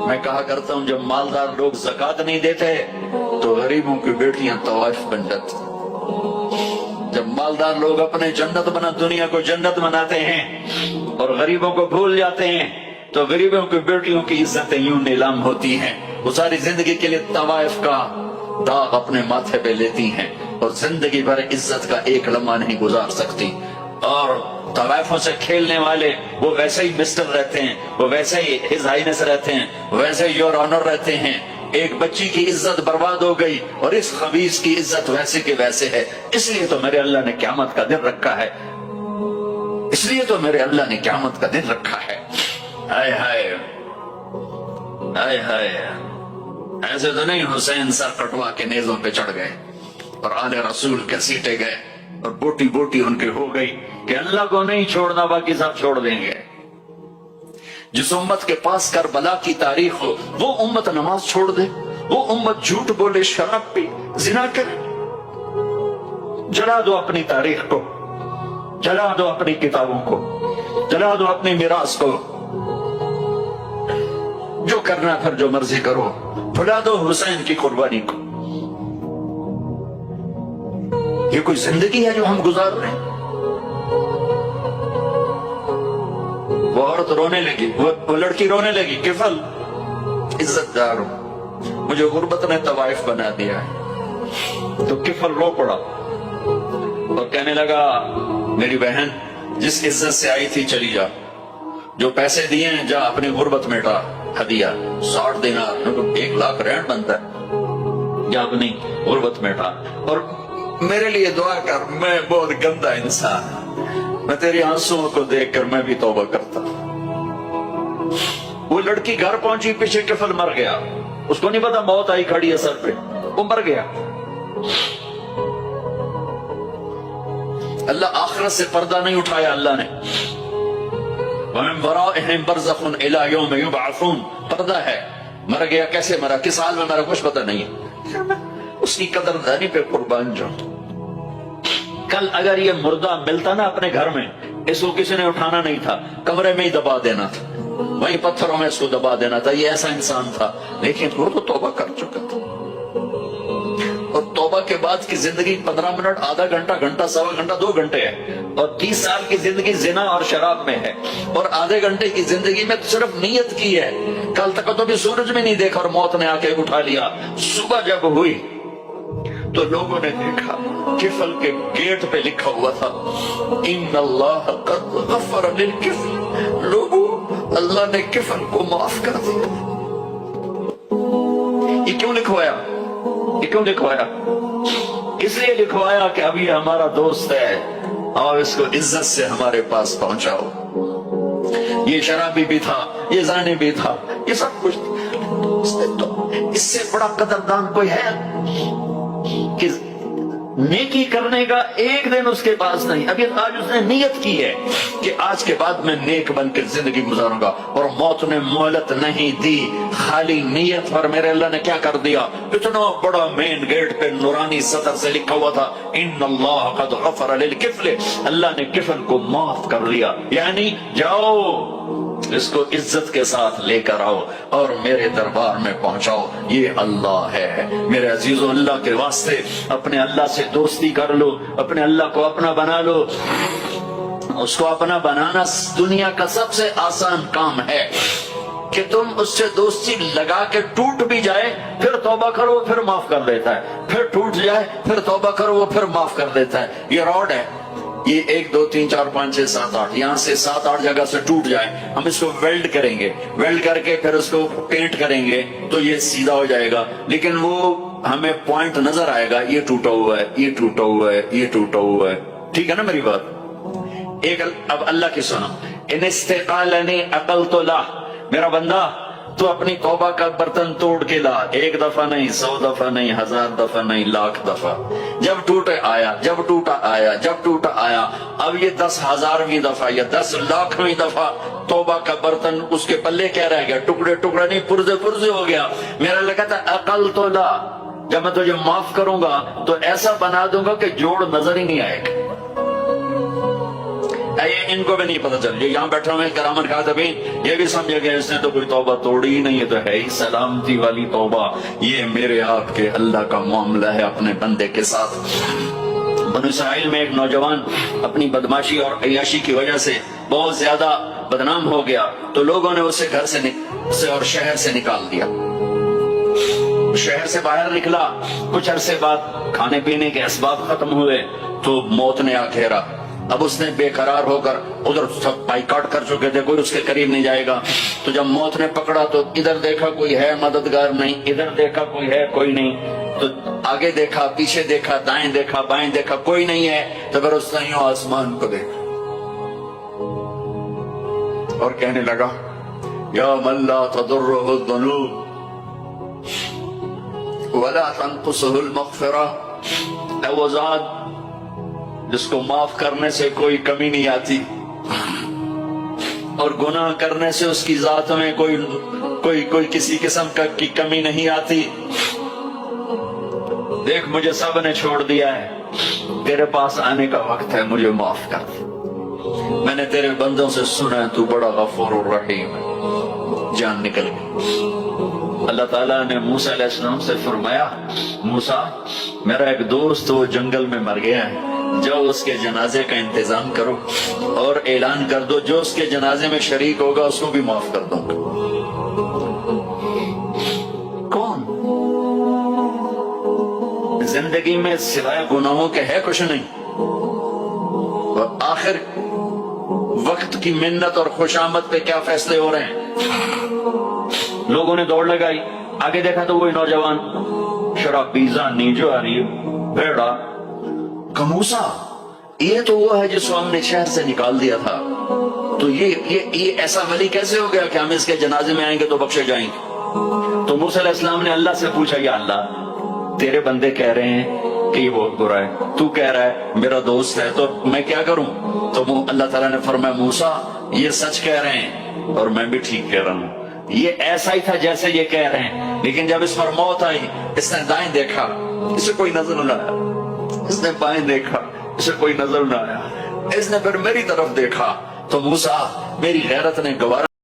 میں کہا کرتا ہوں جب مالدار لوگ زکات نہیں دیتے تو غریبوں کی بیٹیاں طوائف بن جاتی. جب مالدار لوگ اپنے جنت بنا دنیا کو جنت بناتے ہیں اور غریبوں کو بھول جاتے ہیں تو غریبوں کی بیٹیوں کی عزتیں یوں نیلام ہوتی ہیں. وہ ساری زندگی کے لیے طوائف کا داغ اپنے ماتھے پہ لیتی ہیں اور زندگی بھر عزت کا ایک لمحہ نہیں گزار سکتی. اور طوائفوں سے کھیلنے والے وہ ویسے ہی مسٹر رہتے ہیں, وہ ویسے ہی ہز ہائنس رہتے ہیں, ویسے ہی یور آنر رہتے ہیں. ایک بچی کی عزت برباد ہو گئی اور اس خبیث کی عزت ویسے کے ویسے ہے. اس لیے تو میرے اللہ نے قیامت کا دن رکھا ہے, اس لیے تو میرے اللہ نے قیامت کا دن رکھا ہے. ہائے ہائے ہائے ہائے, ایسے تو نہیں حسین سر کٹوا کے نیزوں پہ چڑھ گئے اور آل رسول کے سیٹے گئے اور بوٹی بوٹی ان کے ہو گئی کہ اللہ کو نہیں چھوڑنا باقی سب چھوڑ دیں گے. جس امت کے پاس کربلا کی تاریخ ہو وہ امت نماز چھوڑ دے, وہ امت جھوٹ بولے, شراب پی, زنا کرے. جلا دو اپنی تاریخ کو, جلا دو اپنی کتابوں کو, جلا دو اپنی میراث کو. جو کرنا پھر جو مرضی کرو, بھلا دو حسین کی قربانی کو. یہ کوئی زندگی ہے جو ہم گزار رہے ہیں؟ وہ عورت رونے لگی, وہ لڑکی رونے لگی, کفل عزت دار ہوں, مجھے غربت نے طوائف بنا دیا ہے. تو کفل رو پڑا اور کہنے لگا میری بہن جس عزت سے آئی تھی چلی جا, جو پیسے دیے ہیں جا اپنی غربت مٹا. ہدیہ 60 دینار 1 لاکھ رینڈ بنتا ہے, جا اپنی غربت مٹا اور میرے لیے دعا کر, میں بہت گندا انسان ہوں, میں تیری آنسوؤں کو دیکھ کر میں بھی توبہ کرتا. وہ لڑکی گھر پہنچی, پیچھے کفل مر گیا, اس کو نہیں پتا موت آئی کھڑی ہے سر پہ, وہ مر گیا. اللہ آخرت سے پردہ نہیں اٹھایا اللہ نے. وَمِن وَرَائِهِمْ بَرْزَخٌ إِلَىٰ يَوْمِ يُبْعَثُونَ, پردہ ہے. مر گیا, کیسے مرا, کس حال میں مرا, کچھ پتہ نہیں. اس کی قدردانی پہ قربان جاؤں. کل اگر یہ مردہ ملتا نا اپنے گھر میں, اس کو کسی نے اٹھانا نہیں تھا, کمرے میں ہی دبا دینا تھا, وہیں پتھروں میں اس کو دبا دینا تھا. یہ ایسا انسان تھا, لیکن وہ تو توبہ کر چکا تھا. اور توبہ کے بعد کی زندگی 15 منٹ, آدھا گھنٹہ, گھنٹہ, سوا گھنٹہ, 2 گھنٹے ہے. اور 30 سال کی زندگی زنا اور شراب میں ہے, اور آدھے گھنٹے کی زندگی میں صرف نیت کی ہے. کل تک تو بھی سورج میں نہیں دیکھا اور موت نے آ کے اٹھا لیا. صبح جب ہوئی تو لوگوں نے دیکھا کفل کے گیٹ پہ لکھا ہوا تھا ان اللہ قد غفر للکفل. لوگوں, اللہ نے کفل کو معاف کر دیا. یہ کیوں لکھوایا, یہ کیوں لکھوایا؟ اس لیے لکھوایا کہ اب یہ ہمارا دوست ہے اور اس کو عزت سے ہمارے پاس پہنچاؤ. یہ شرابی بھی تھا, یہ زانی بھی تھا, یہ سب کچھ تھا. اس سے بڑا قدردان کوئی ہے کہ نیکی کرنے کا ایک دن اس کے پاس نہیں. ابھی آج اس نے نیت کی ہے کہ آج کے بعد میں نیک بن کے زندگی گزاروں گا, اور موت نے مہلت نہیں دی. خالی نیت پر میرے اللہ نے کیا کر دیا, اتنا بڑا مین گیٹ پہ نورانی سطر سے لکھا ہوا تھا ان اللہ قد غفر للکفل. اللہ نے کفل کو معاف کر دیا. یعنی جاؤ اس کو عزت کے ساتھ لے کر آؤ اور میرے دربار میں پہنچاؤ. یہ اللہ ہے. میرے عزیزو, اللہ کے واسطے اپنے اللہ سے دوستی کر لو, اپنے اللہ کو اپنا بنا لو. اس کو اپنا بنانا دنیا کا سب سے آسان کام ہے کہ تم اس سے دوستی لگا کے ٹوٹ بھی جائے پھر توبہ کرو پھر معاف کر دیتا ہے, پھر ٹوٹ جائے پھر توبہ کرو وہ پھر معاف کر دیتا ہے. یہ راڈ ہے, یہ 1 2 3 4 5 6 7 8 یہاں سے 7 8 جگہ سے ٹوٹ جائے, ہم اس کو ویلڈ کریں گے, ویلڈ کر کے پھر اس کو پینٹ کریں گے تو یہ سیدھا ہو جائے گا. لیکن وہ ہمیں پوائنٹ نظر آئے گا, یہ ٹوٹا ہوا ہے, یہ ٹوٹا ہوا ہے, یہ ٹوٹا ہوا ہے. ٹھیک ہے نا میری بات؟ ایک اب اللہ کی سنو. ان استقالنی عقلت له, میرا بندہ تو اپنی توبہ کا برتن توڑ کے لا. 1 دفعہ نہیں, 100 دفعہ نہیں, 1000 دفعہ نہیں, 1,00,000 دفعہ. جب ٹوٹے آیا, جب ٹوٹا آیا, جب ٹوٹا آیا. اب یہ 10,000ویں دفعہ یا 10,00,000ویں دفعہ توبہ کا برتن اس کے پلے کیا رہ گیا, ٹکڑے ٹکڑے نہیں, پرزے پرزے ہو گیا. میرا لگا تھا عقل تو لا, جب میں تجھے معاف کروں گا تو ایسا بنا دوں گا کہ جوڑ نظر ہی نہیں آئے گا, یہ ان کو بھی نہیں پتہ چل، یہ یہاں بیٹھے ہوئے کرامن کاتبین یہ بھی سمجھے گئے اس نے تو کوئی توبہ توڑی ہی نہیں، یہ تو ہے ہی سلامتی والی توبہ۔ یہ میرے آپ کے اللہ کا معاملہ ہے اپنے بندے کے ساتھ۔ بنو اسرائیل میں ایک نوجوان اپنی بدماشی اور عیاشی کی وجہ سے بہت زیادہ بدنام ہو گیا، تو لوگوں نے اسے گھر سے اور شہر سے نکال دیا۔ شہر سے باہر نکلا، کچھ عرصے بعد کھانے پینے کے اسباب ختم ہوئے تو موت نے آ گھیرا۔ اب اس نے بے قرار ہو کر، ادھر سب بائیکاٹ کر چکے تھے، کوئی اس کے قریب نہیں جائے گا، تو جب موت نے پکڑا تو ادھر دیکھا کوئی ہے مددگار نہیں، ادھر دیکھا کوئی ہے کوئی نہیں، تو آگے دیکھا پیچھے دیکھا دائیں دیکھا بائیں دیکھا کوئی نہیں ہے، تو پھر اس نے یوں آسمان کو دیکھا اور کہنے لگا یا من لا تضرہ الذنوب ولا تنقصہ المغفرہ، اے وہ ذات جس کو معاف کرنے سے کوئی کمی نہیں آتی اور گناہ کرنے سے اس کی ذات میں کوئی کسی قسم کی کمی نہیں آتی، دیکھ مجھے سب نے چھوڑ دیا ہے، تیرے پاس آنے کا وقت ہے، مجھے معاف کر دے، میں نے تیرے بندوں سے سنا ہے تو بڑا غفور الرحیم ہے۔ جان نکل گئی۔ اللہ تعالیٰ نے موسیٰ علیہ السلام سے فرمایا موسیٰ میرا ایک دوست وہ جنگل میں مر گیا ہے، جاؤ اس کے جنازے کا انتظام کرو اور اعلان کر دو جو اس کے جنازے میں شریک ہوگا اس کو بھی معاف کر دوں گا۔ کون زندگی میں سوائے گناہوں کے ہے کچھ نہیں، اور آخر وقت کی منت اور خوشامد پہ کیا فیصلے ہو رہے ہیں۔ لوگوں نے دوڑ لگائی، آگے دیکھا تو وہی نوجوان شراب پیزا نیجو آ رہی بھیڑا کہ موسیٰ یہ تو وہ ہے جس کو ہم نے شہر سے نکال دیا تھا، تو یہ ایسا ولی کیسے ہو گیا کہ ہم اس کے جنازے میں آئیں گے تو بخشے جائیں گے۔ تو موسیٰ علیہ السلام نے اللہ سے پوچھا یا اللہ تیرے بندے کہہ رہے ہیں کہ یہ بہت برا ہے، تو کہہ رہا ہے میرا دوست ہے، تو میں کیا کروں؟ تو اللہ تعالیٰ نے فرمایا موسیٰ یہ سچ کہہ رہے ہیں اور میں بھی ٹھیک کہہ رہا ہوں، یہ ایسا ہی تھا جیسے یہ کہہ رہے ہیں، لیکن جب اس پر موت آئی اس نے دائیں دیکھا اسے کوئی نظر نہ آیا، اس نے بائیں دیکھا اسے کوئی نظر نہ آیا، اس نے پھر میری طرف دیکھا تو موسیٰ میری غیرت نے گوارا